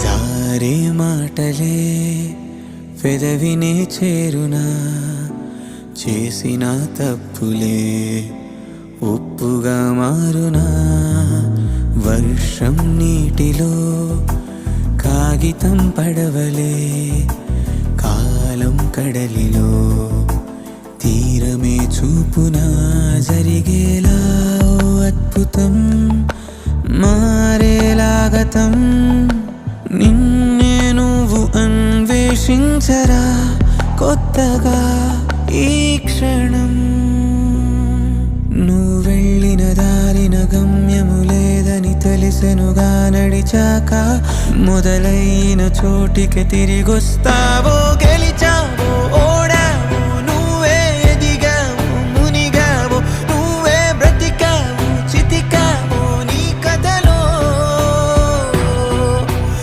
జారే మాటలే పెదవినే చేరునా, చేసిన తప్పులే ఒప్పుగా మారునా. వర్షం నీటిలో కాగితం పడవలే, కాలం కడలిలో తీరమే చూపునా. జరిగేలా ఓ అద్భుతం, మారేలాగతం, నిన్నే నువ్వు అన్వేషించరా కొత్తగా ఈ క్షణం. నువ్వు వెళ్ళిన దారిన గమ్యము లేదని తెలిసెనుగా నడిచాక, మొదలైన చోటికి తిరిగొస్తావో గెలిచా.